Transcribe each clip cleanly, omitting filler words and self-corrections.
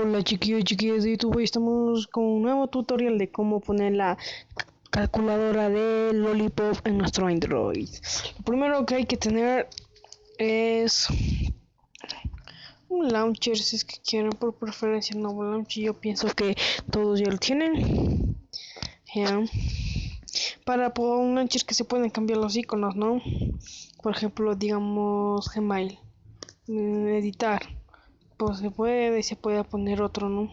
Hola chiquillos de YouTube, hoy estamos con un nuevo tutorial de cómo poner la calculadora de Lollipop en nuestro Android. Lo primero que hay que tener es un launcher, si es que quieren, por preferencia no un launcher, yo pienso que todos ya lo tienen. Ya. Para un launcher que se pueden cambiar los iconos, ¿no? Por ejemplo, digamos Gmail, editar. Pues se puede poner otro, ¿no?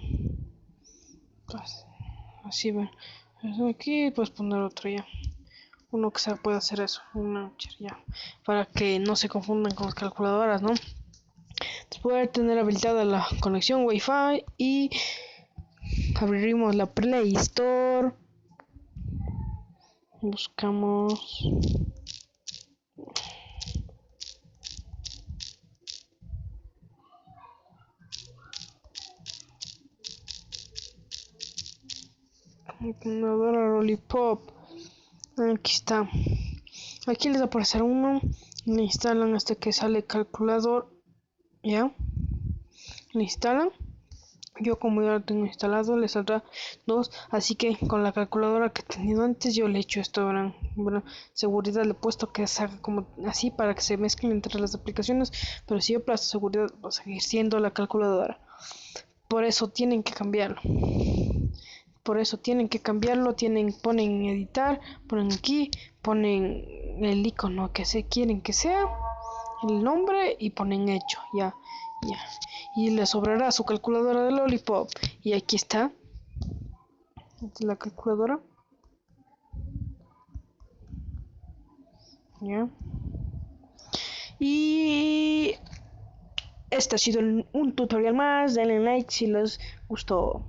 Pues, así ven. Aquí puedes poner otro ya. Uno que se puede hacer eso, un launcher ya. Para que no se confundan con las calculadoras, ¿no? Después de tener habilitada la conexión Wi-Fi y abriremos la Play Store. Buscamos calculadora Lollipop. Aquí está. Aquí les aparecerá uno. Le instalan hasta que sale calculador. Ya. Le instalan. Yo como ya lo tengo instalado, le saldrá 2. Así que con la calculadora que he tenido antes, yo le he hecho esto, verán. Bueno, seguridad le he puesto que se haga como así para que se mezclen entre las aplicaciones. Pero si yo aplasto seguridad, va a seguir siendo la calculadora. Por eso tienen que cambiarlo. Ponen editar, ponen aquí, ponen el icono que se quieren que sea, el nombre y ponen hecho, ya. Y le sobrará su calculadora de Lollipop. Y aquí está. Esta es la calculadora. Ya. Y este ha sido un tutorial más. Denle like si les gustó.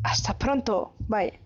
Hasta pronto. Bye.